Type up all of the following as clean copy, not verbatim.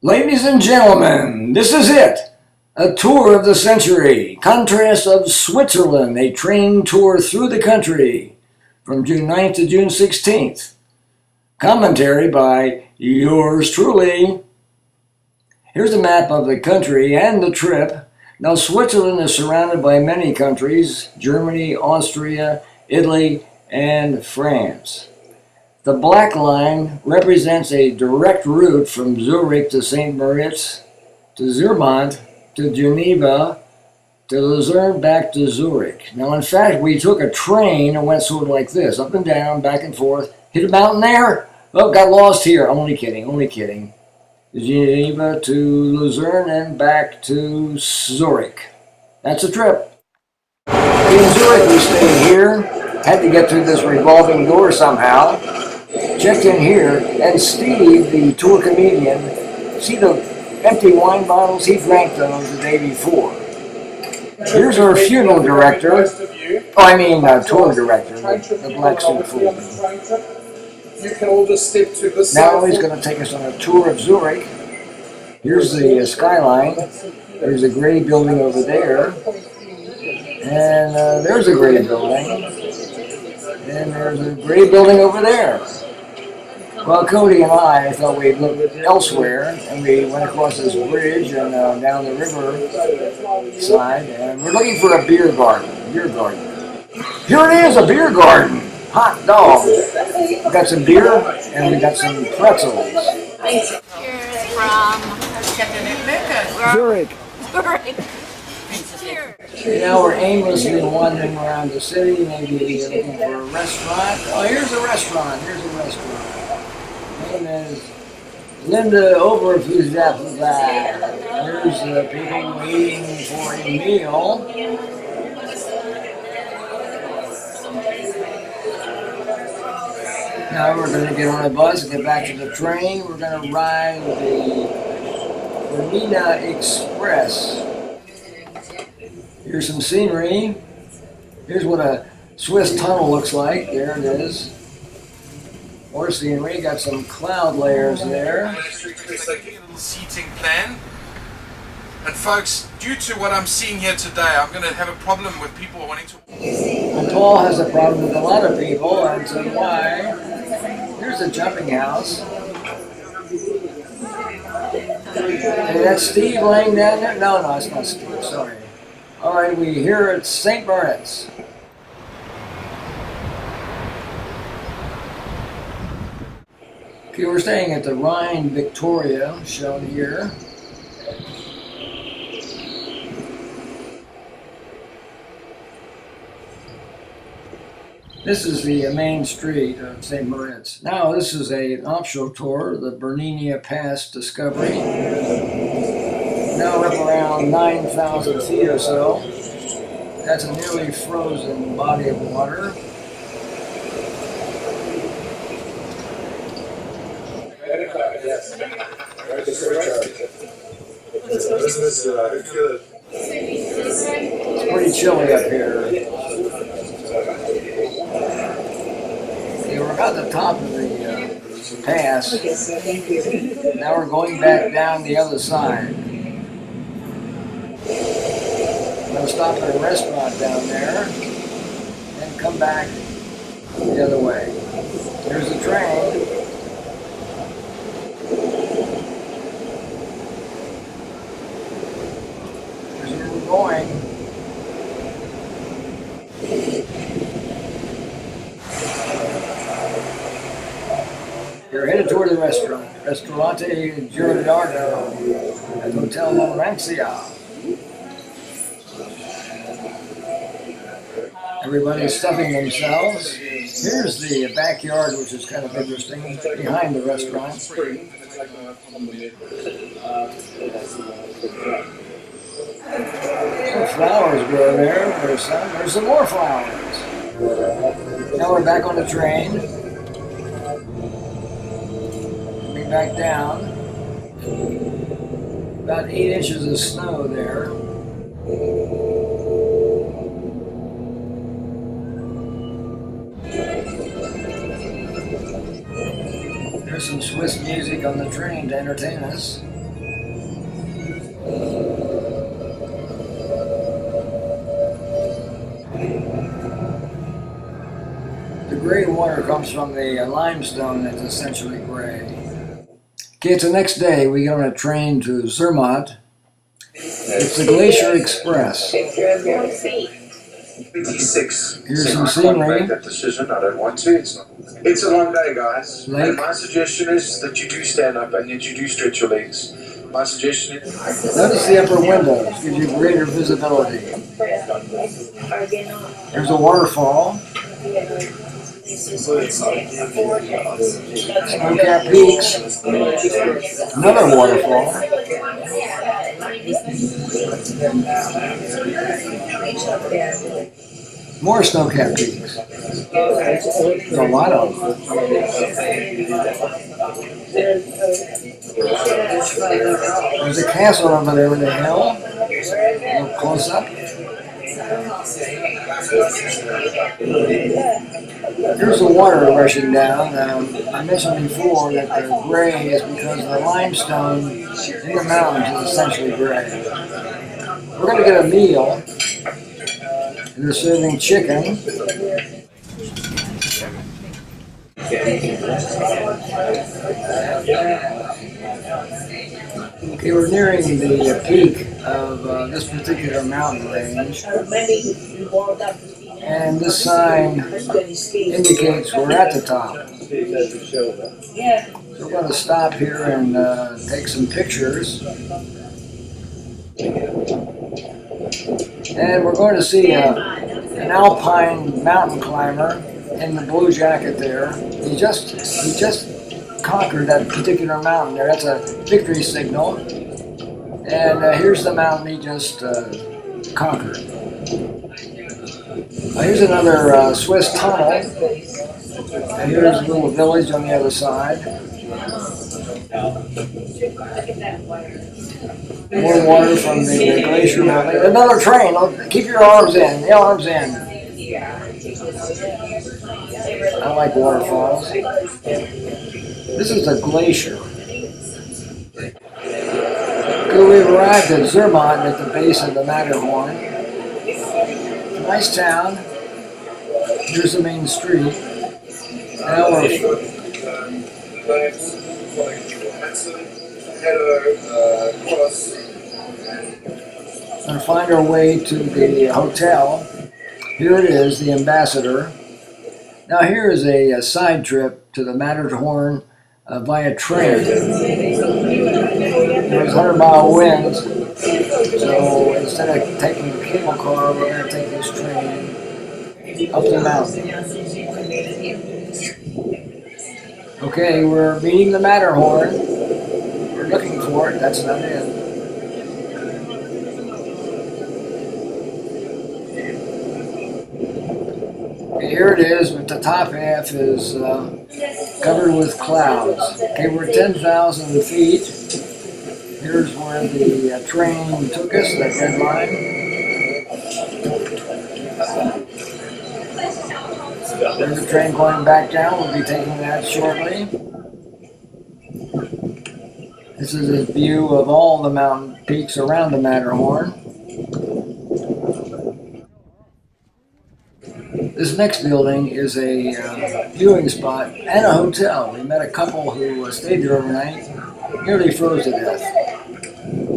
Ladies and gentlemen, this is it. A tour of the century. Contrast of Switzerland, a train tour through the country from June 9th to June 16th. Commentary by yours truly. Here's a map of the country and the trip. Now, Switzerland is surrounded by many countries: Germany, Austria, Italy, and France. The black line represents a direct route from Zurich to St. Moritz, to Zermatt, to Geneva, to Lucerne, back to Zurich. Now, in fact, we took a train and went sort of like this, up and down, back and forth, hit a mountain there, oh, got lost here. Only kidding. Geneva to Lucerne and back to Zurich. That's a trip. In Zurich, we stayed here, had to get through this revolving door somehow. Checked in here, and Steve, the tour comedian, see the empty wine bottles? He drank those the day before. Here's our funeral director. Tour director, the black suit fool. You can all just step to this Now he's going to take us on a tour of Zurich. Here's the skyline. There's a gray building over there. And there's a gray building. And there's a gray building over there. Well, Cody and I thought we'd look elsewhere, and we went across this bridge and down the river side, and we're looking for a beer garden. Here it is, a beer garden. Hot dog. We got some beer, and we got some pretzels. Cheers from Zurich. Cheers. Now we're aimlessly wandering around the city, maybe looking for a restaurant. Oh, here's a restaurant. Name is Linda Overfusapfel. Here's the people waiting for a meal. Now we're going to get on a bus and get back to the train. We're going to ride the Bernina Express. Here's some scenery. Here's what a Swiss tunnel looks like. There it is. More scenery, got some cloud layers there. little seating plan. And folks, due to what I'm seeing here today, I'm going to have a problem with people wanting to... And Paul has a problem with a lot of people, and so why? Here's a jumping house. Hey, that's Steve laying down there? No, it's not Steve, sorry. All right, we're here at St. Moritz. Okay, we're staying at the Rhine Victoria, shown here. This is the main street of St. Moritz. Now, this is an offshore tour, the Bernina Pass Discovery. Now we're up around 9,000 feet or so. That's a nearly frozen body of water. It's pretty chilly up here. Okay, we're about the top of the pass. Now we're going back down the other side. I'm going to stop at a restaurant down there and come back the other way. There's the train. Going. You're headed toward the restaurant, Ristorante Giordano at Hotel Morancia. Everybody's stuffing themselves. Here's the backyard, which is kind of interesting, behind the restaurant. Some flowers grow there. There's some more flowers. Now we're back on the train. Coming back down. About 8 inches of snow there. There's some Swiss music on the train to entertain us. The gray water comes from the limestone that's essentially gray. Okay, it's the next day. We get on a train to Zermatt. It's the Glacier Express. 26. Here's some scenery. Make that decision. I don't want to. It's a long day, guys. Lake. And my suggestion is that you do stand up and that you do stretch your legs. My suggestion is. Notice the upper windows. Gives you greater visibility. There's a waterfall. Snow-capped peaks. Another waterfall. More snow-capped peaks. There's a lot of them. There's a castle over there with a hill. A little close up. Here's the water rushing down. I mentioned before that the gray is because the limestone in the mountains is essentially gray. We're going to get a meal. They're serving chicken. Okay, we're nearing the peak of this particular mountain range. And this sign indicates we're at the top. So we're going to stop here and take some pictures. And we're going to see an alpine mountain climber in the blue jacket there. He just conquered that particular mountain there. That's a victory signal. And here's the mountain he just conquered. Here's another Swiss tunnel. And here's a little village on the other side. More water from the glacier mountain. Another train. Keep your arms in. The arms in. I like waterfalls. This is a glacier. Okay, we've arrived at Zermatt at the base of the Matterhorn. It's a nice town. Here's the main street. Now we're going to find our way to the hotel. Here it is, the Ambassador. Now here is a side trip to the Matterhorn via train. There's 100-mile winds, so instead of taking the cable car, we're going to take this train up the mountain. Okay, we're meeting the Matterhorn. We're looking for it. That's not it. Okay, here it is, but the top half is covered with clouds. Okay, we're 10,000 feet. Here's where the train took us, that red line. There's a train going back down. We'll be taking that shortly. This is a view of all the mountain peaks around the Matterhorn. This next building is a viewing spot and a hotel. We met a couple who stayed there overnight, nearly froze to death.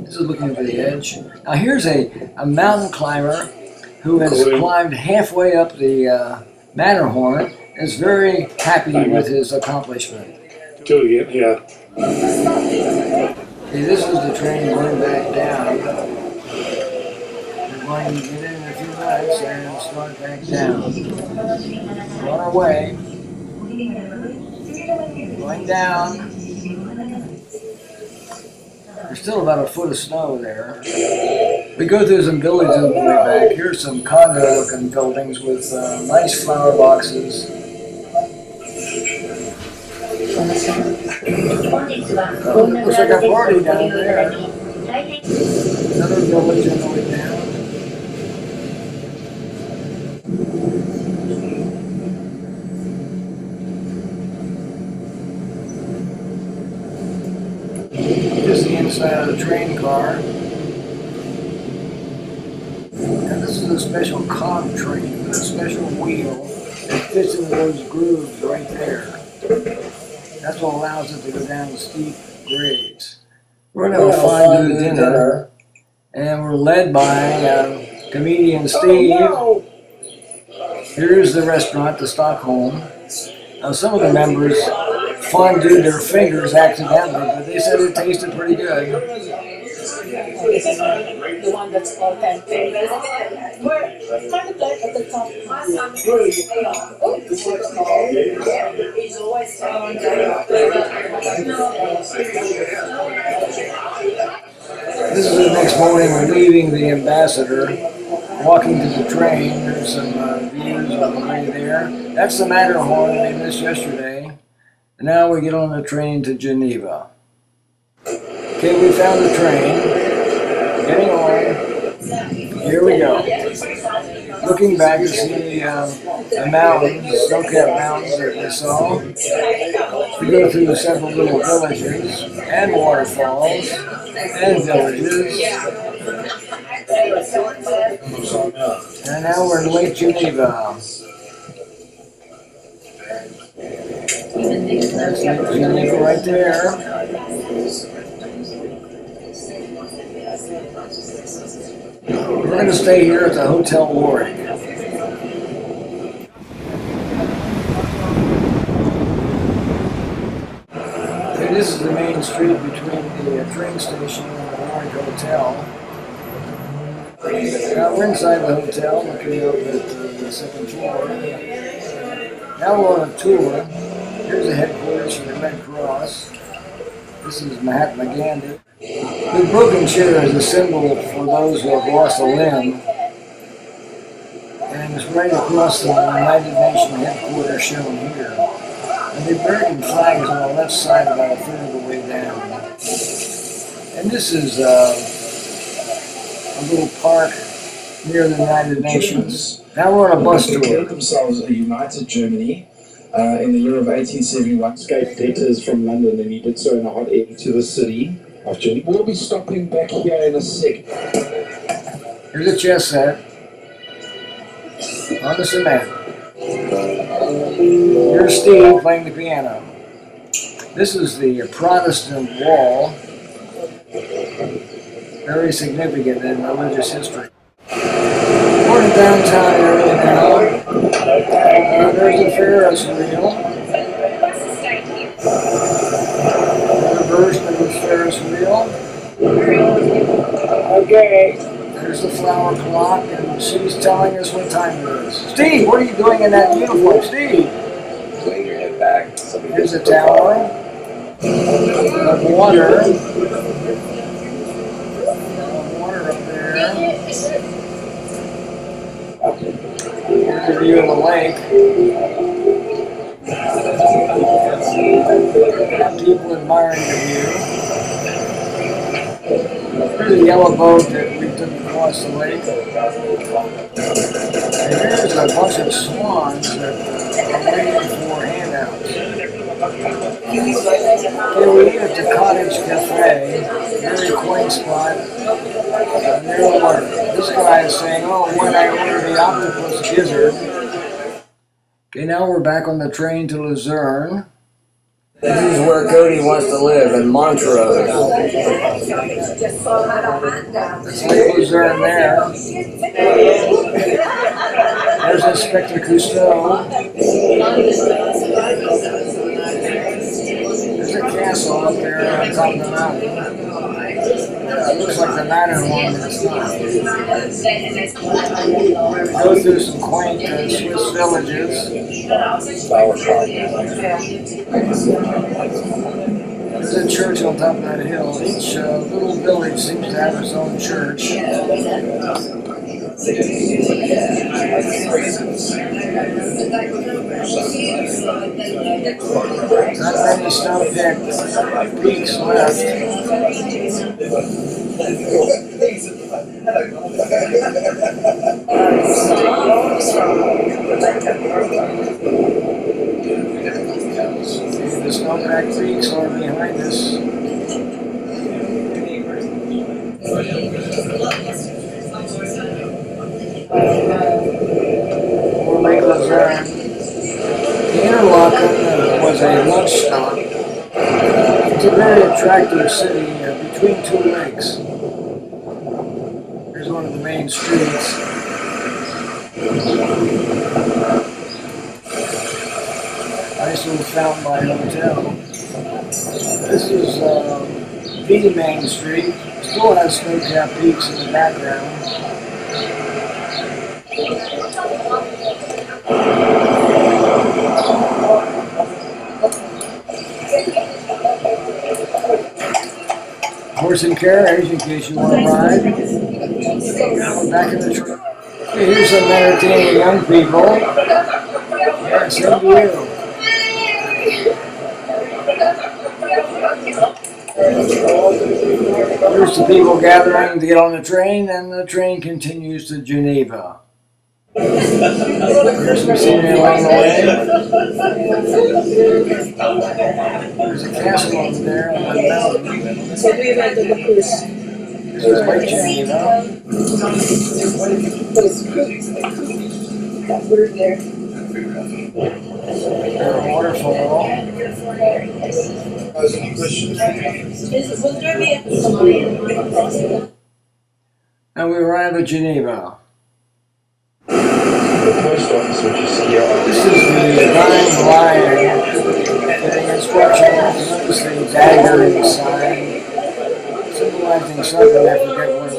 This is looking over the edge. Now here's a mountain climber who has climbed halfway up the Matterhorn, is very happy with his accomplishment. Doing it, yeah. Okay, this is the train going back down. We're going to get in a few minutes and start back down. We're on our way. Going down. There's still about a foot of snow there. We go through some villages on the way back. Here's some condo-looking buildings with nice flower boxes. Looks like a party down there. Another village on the way down. Here's the inside of the train car. is a special cog train with a special wheel that fits into those grooves right there. That's what allows it to go down the steep grades. We're going to have a fondue dinner, and we're led by comedian Steve. Here's the restaurant, the Stockholm. Now, some of the members fondued their fingers accidentally, but they said it tasted pretty good. This is the one that's authentic. Kind of like at the top. Oh, this is small. It's always This is the next morning. We're leaving the Ambassador, walking to the train. There's some views on the way there. That's the Matterhorn we missed yesterday. And now we get on the train to Geneva. Okay, we found the train. Getting on. Here we go. Looking back to see the mountains, snow-capped mountains that we saw. We go through several little villages and waterfalls and villages. And now we're in Lake Geneva. That's Lake Geneva right there. We're going to stay here at the Hotel Warwick. Okay, this is the main street between the train station and the Warwick Hotel. Now we're inside the hotel, looking up at the second floor. Now we're on a tour. Here's the headquarters for the Red Cross. This is Mahatma Gandhi. The broken chair is a symbol for those who have lost a limb, and it's right across the United Nations headquarters shown here. And the American flag is on the left side about a third of the way down. And this is a little park near the United Nations. Now we're on a bus tour. They declared themselves a united Germany in the year of 1871. Escaped debtors from London, and he did so in a hot air to the city of Geneva. We'll be stopping back here in a sec. Here's a chess set on the cement. Here's Steve playing the piano. This is the Protestant wall, very significant in religious history. We're in downtown area now. There's the Ferris wheel. Another version of the Ferris wheel. Okay. There's the flower clock, and she's telling us what time it is. Steve, what are you doing in that uniform? Steve! Laying your head back. Here's a tower of water. Water up there. Here's a view of the lake. People admiring the view. Here's a yellow boat that we took across the lake. And here's a bunch of swans that are waiting for handouts. Okay, we eat at the Cottage Cafe, very quaint spot near the water. This guy is saying, oh, when I order the octopus gizzard. Okay, now we're back on the train to Luzerne. This is where Cody wants to live, in Montrose. It's Lake Luzerne there. There's Inspector Cousteau. There's a castle up there on top of the mountain. It looks like the Matterhorn, but it's not. We go through some quaint Swiss villages. There's a church on top of that hill. Each little village seems to have its own church. Not many snow-capped peaks left. The snow-capped peaks are behind us. attractive city between two lakes. Here's one of the main streets. Nice little fountain by hotel. This is the main street. Still has snow-capped peaks in the background. Horse and carriage in case you want to ride. Now we're back in the truck. Here's some entertaining young people. Yeah, same to you. There's the people gathering to get on the train, and the train continues to Geneva. There's some scenery along the way. There's a castle over there on the mountain. This is Lake Geneva. There's a waterfall. Any questions? And we arrive at Geneva. The post office which you see here This is the Divine Lion getting instructions. Notice the dagger inside, symbolizing something. I forget what it was.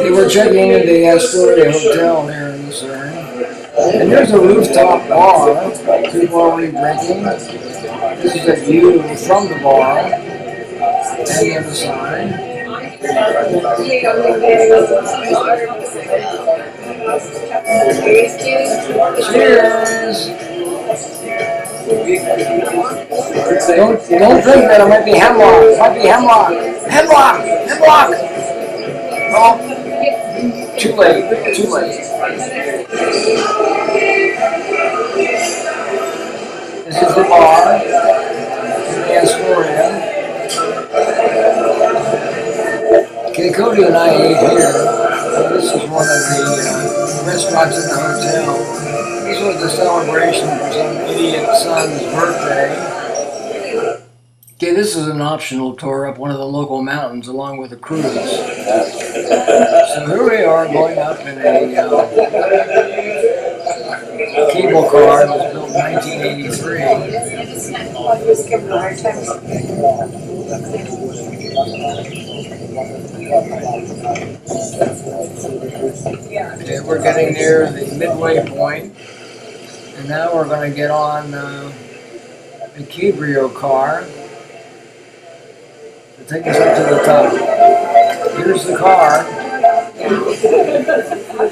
Okay, we're checking into the Astoria Hotel here in Lucerne. And there's a rooftop bar. People already drinking. This is a view from the bar and the other side. Cheers! Don't drink that, it might be hemlock. It might be hemlock. Hemlock! Hemlock! Oh, too late. Too late. This is the bar in the Astoria. Okay, Cody and I ate here. This is one of the restaurants in the hotel. This was the celebration for some idiot son's birthday. Okay, this is an optional tour up one of the local mountains along with a cruise. So here we are going up in a cable car that was built in 1983. Okay, we're getting near the midway point, and now we're going to get on the Cabrio car to take us up to the top. Here's the car. And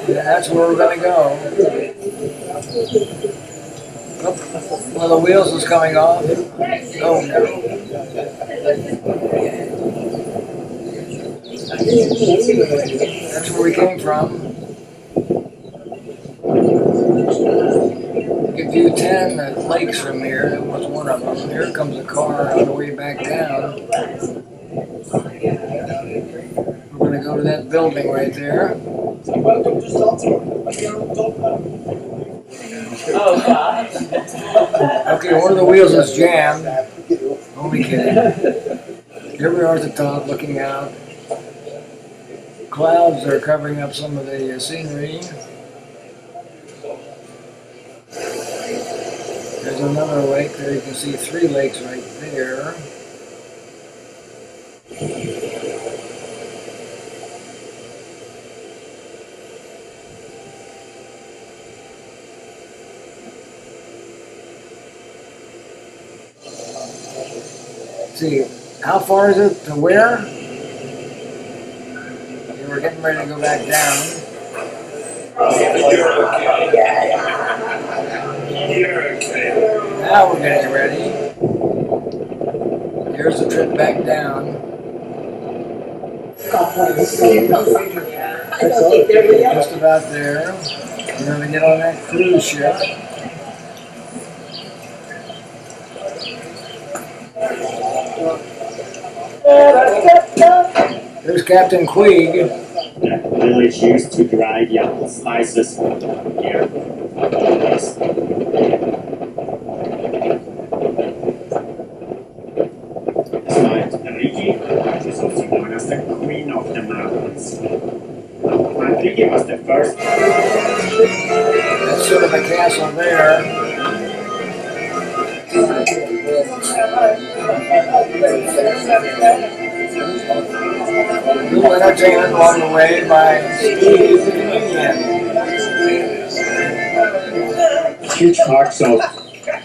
that's where we're going to go. Oh, one of the wheels is coming off. Oh no. That's where we came from. You can view 10 lakes from here. That was one of them. Here comes a car on the way back down. We're going to go to that building right there. Okay, one of the wheels is jammed. Only kidding. Here we are at the top looking out. Clouds are covering up some of the scenery. There's another lake there. You can see 3 lakes right there. Let's see, how far is it to where? Okay, we're getting ready to go back down. Now we're getting ready. Here's the trip back down. Just about there. We're going to get on that cruise ship. There's Captain Queeg. Village used to dry young spices here. castle there. A little entertainment along the way by Steve the comedian. Huge parts of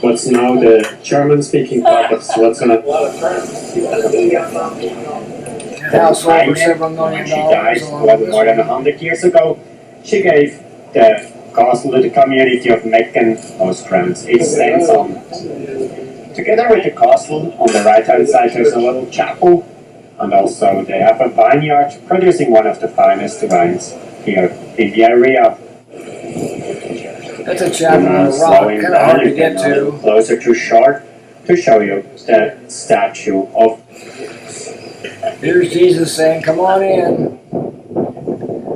what's now the German-speaking part of Switzerland. House over $7 When million. she died more than 100 years ago, she gave the castle to the community of Mecken-Ostrand. It stands on. Together with the castle, on the right-hand side there's a little chapel, and also they have a vineyard producing one of the finest wines here in the area. That's a chapel on a rock, Slowing kind of down hard to and get a little to. closer to shore to show you the statue of. Here's Jesus saying, "Come on in."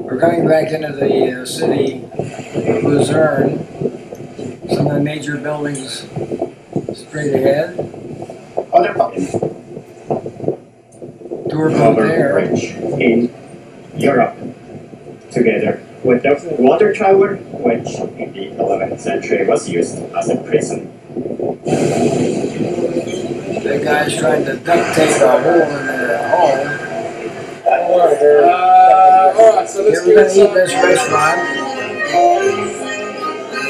We're coming back into the city of Luzerne. Some of the major buildings straight ahead. Other buildings. Tour boat Covered there. bridge in Europe, together with the water tower, which in the 11th century was used as a prison. The guy's trying to duct tape a hole in the hull. Alright, so let's Here we're going to eat this restaurant.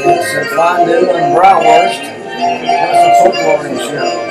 It's a fondue and bratwurst. That's a folklore show.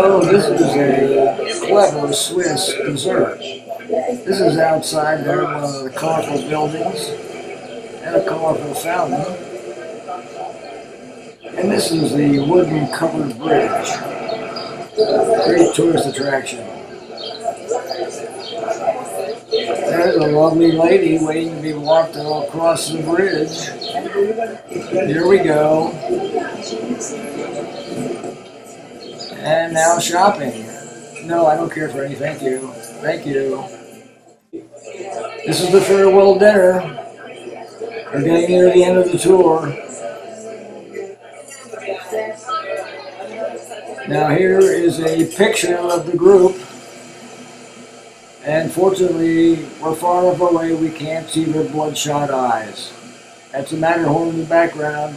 Oh, this is a clever Swiss dessert. This is outside there, one of the colorful buildings, and a colorful fountain. And this is the wooden covered bridge. Great tourist attraction. There's a lovely lady waiting to be walked across the bridge. Here we go. And now shopping. No, I don't care for any. Thank you. Thank you. This is the farewell dinner. We're getting near the end of the tour. Now here is a picture of the group. And fortunately, we're far enough away we can't see their bloodshot eyes. That's the Matterhorn in the background.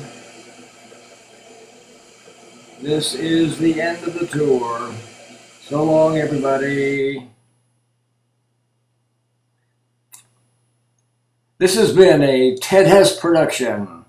This is the end of the tour. So long, everybody. This has been a Ted Hess production.